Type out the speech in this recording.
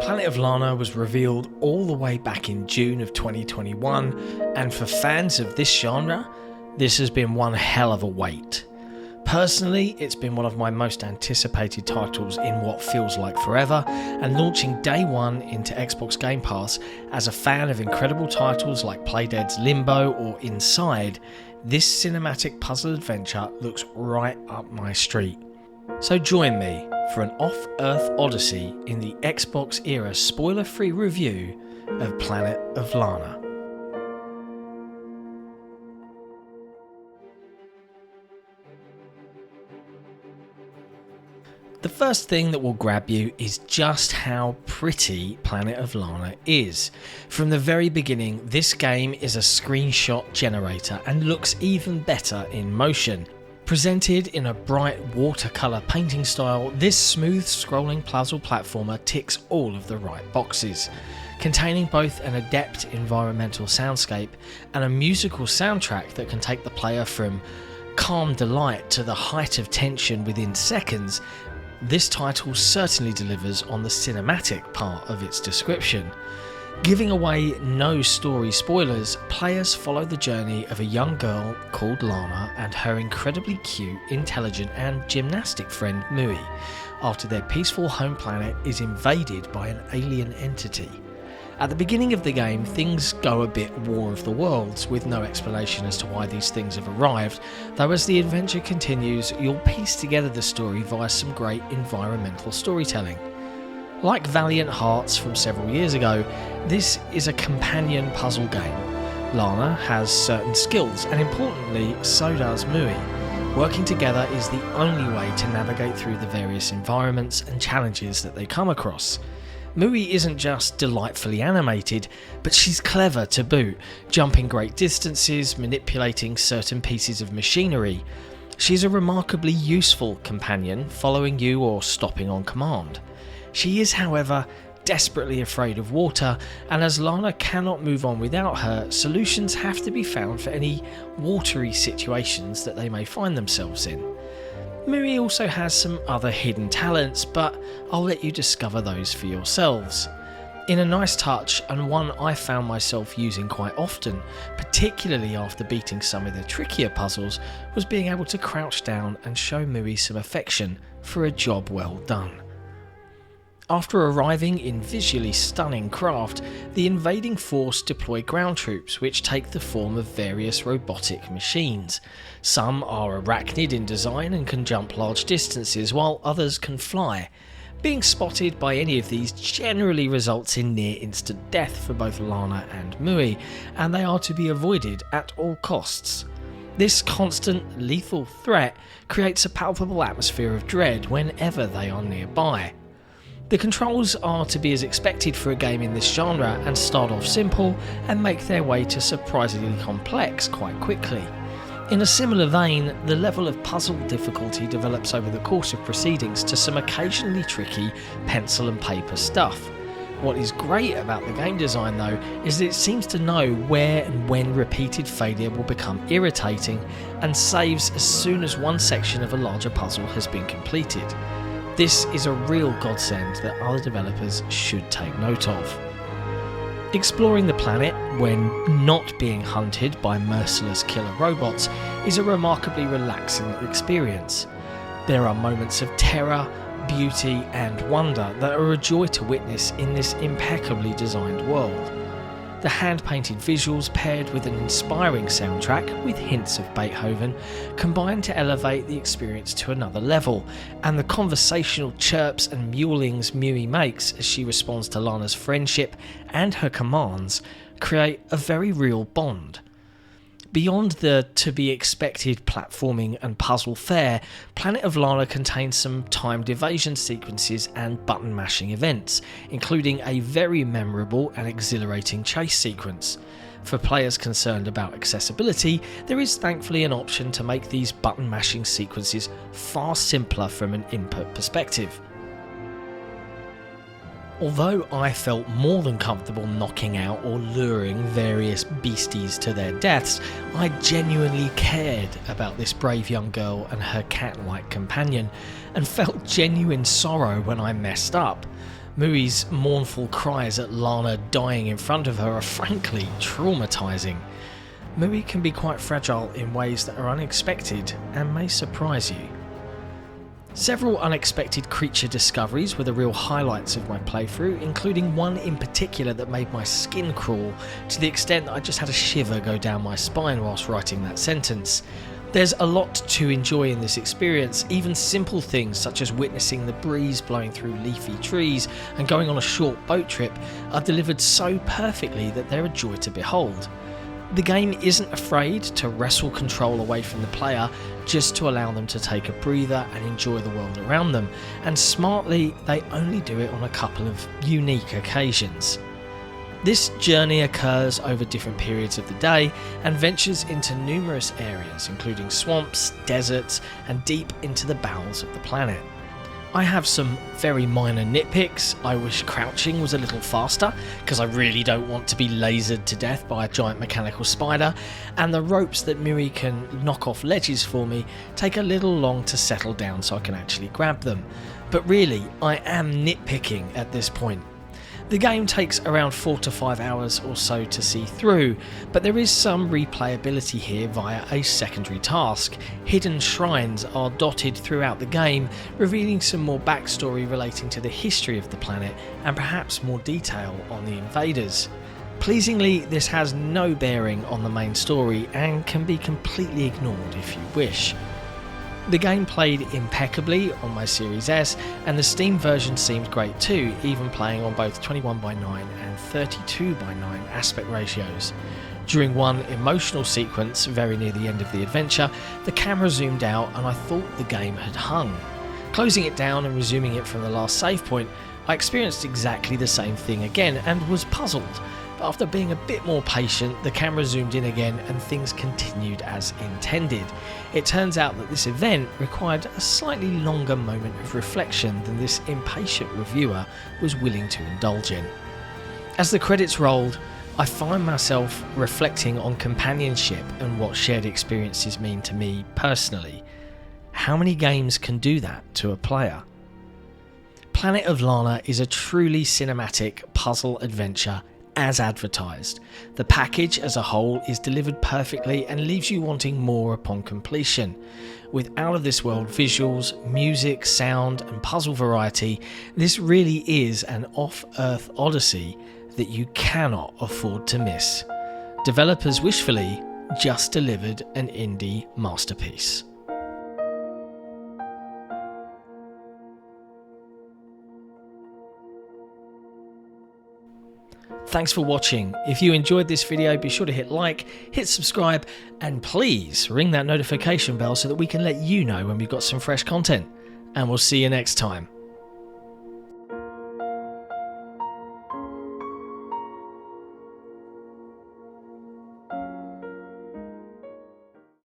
Planet of Lana was revealed all the way back in June of 2021, and for fans of this genre, this has been one hell of a wait. Personally, it's been one of my most anticipated titles in what feels like forever, and launching day one into Xbox Game Pass as a fan of incredible titles like Playdead's Limbo or Inside, this cinematic puzzle adventure looks right up my street. So join me for an off-Earth odyssey in the XboxEra spoiler-free review of Planet of Lana. The first thing that will grab you is just how pretty Planet of Lana is. From the very beginning, this game is a screenshot generator and looks even better in motion. Presented in a bright watercolour painting style, this smooth scrolling puzzle platformer ticks all of the right boxes. Containing both an adept environmental soundscape and a musical soundtrack that can take the player from calm delight to the height of tension within seconds, this title certainly delivers on the cinematic part of its description. Giving away no story spoilers, players follow the journey of a young girl called Lana and her incredibly cute, intelligent and gymnastic friend Mui, after their peaceful home planet is invaded by an alien entity. At the beginning of the game, things go a bit War of the Worlds, with no explanation as to why these things have arrived, though as the adventure continues, you'll piece together the story via some great environmental storytelling. Like Valiant Hearts from several years ago, this is a companion puzzle game. Lana has certain skills, and importantly, so does Mui. Working together is the only way to navigate through the various environments and challenges that they come across. Mui isn't just delightfully animated, but she's clever to boot, jumping great distances, manipulating certain pieces of machinery. She's a remarkably useful companion, following you or stopping on command. She is, however, desperately afraid of water, and as Lana cannot move on without her, solutions have to be found for any watery situations that they may find themselves in. Mui also has some other hidden talents, but I'll let you discover those for yourselves. In a nice touch, and one I found myself using quite often, particularly after beating some of the trickier puzzles, was being able to crouch down and show Mui some affection for a job well done. After arriving in visually stunning craft, the invading force deploy ground troops which take the form of various robotic machines. Some are arachnid in design and can jump large distances, while others can fly. Being spotted by any of these generally results in near instant death for both Lana and Mui, and they are to be avoided at all costs. This constant lethal threat creates a palpable atmosphere of dread whenever they are nearby. The controls are to be as expected for a game in this genre and start off simple and make their way to surprisingly complex quite quickly. In a similar vein, the level of puzzle difficulty develops over the course of proceedings to some occasionally tricky pencil and paper stuff. What is great about the game design though is that it seems to know where and when repeated failure will become irritating and saves as soon as one section of a larger puzzle has been completed. This is a real godsend that other developers should take note of. Exploring the planet when not being hunted by merciless killer robots is a remarkably relaxing experience. There are moments of terror, beauty and wonder that are a joy to witness in this impeccably designed world. The hand-painted visuals paired with an inspiring soundtrack with hints of Beethoven combine to elevate the experience to another level, and the conversational chirps and mewlings Mui makes as she responds to Lana's friendship and her commands create a very real bond. Beyond the to-be-expected platforming and puzzle fare, Planet of Lana contains some timed evasion sequences and button-mashing events, including a very memorable and exhilarating chase sequence. For players concerned about accessibility, there is thankfully an option to make these button-mashing sequences far simpler from an input perspective. Although I felt more than comfortable knocking out or luring various beasties to their deaths, I genuinely cared about this brave young girl and her cat-like companion, and felt genuine sorrow when I messed up. Mui's mournful cries at Lana dying in front of her are frankly traumatizing. Mui can be quite fragile in ways that are unexpected and may surprise you. Several unexpected creature discoveries were the real highlights of my playthrough, including one in particular that made my skin crawl to the extent that I just had a shiver go down my spine whilst writing that sentence. There's a lot to enjoy in this experience, even simple things such as witnessing the breeze blowing through leafy trees and going on a short boat trip are delivered so perfectly that they're a joy to behold. The game isn't afraid to wrestle control away from the player just to allow them to take a breather and enjoy the world around them, and smartly they only do it on a couple of unique occasions. This journey occurs over different periods of the day and ventures into numerous areas including swamps, deserts and deep into the bowels of the planet. I have some very minor nitpicks. I wish crouching was a little faster because I really don't want to be lasered to death by a giant mechanical spider, and the ropes that Mui can knock off ledges for me take a little long to settle down so I can actually grab them. But really, I am nitpicking at this point. The game takes around 4 to 5 hours or so to see through, but there is some replayability here via a secondary task. Hidden shrines are dotted throughout the game, revealing some more backstory relating to the history of the planet and perhaps more detail on the invaders. Pleasingly, this has no bearing on the main story and can be completely ignored if you wish. The game played impeccably on my Series S, and the Steam version seemed great too, even playing on both 21:9 and 32:9 aspect ratios. During one emotional sequence very near the end of the adventure, the camera zoomed out and I thought the game had hung. Closing it down and resuming it from the last save point, I experienced exactly the same thing again and was puzzled. But after being a bit more patient, the camera zoomed in again and things continued as intended. It turns out that this event required a slightly longer moment of reflection than this impatient reviewer was willing to indulge in. As the credits rolled, I find myself reflecting on companionship and what shared experiences mean to me personally. How many games can do that to a player? Planet of Lana is a truly cinematic puzzle adventure as advertised. The package as a whole is delivered perfectly and leaves you wanting more upon completion. With out of this world visuals, music, sound and puzzle variety, this really is an off-earth odyssey that you cannot afford to miss. Developers Wishfully just delivered an indie masterpiece. Thanks for watching. If you enjoyed this video, be sure to hit like, hit subscribe, and please ring that notification bell so that we can let you know when we've got some fresh content. And we'll see you next time.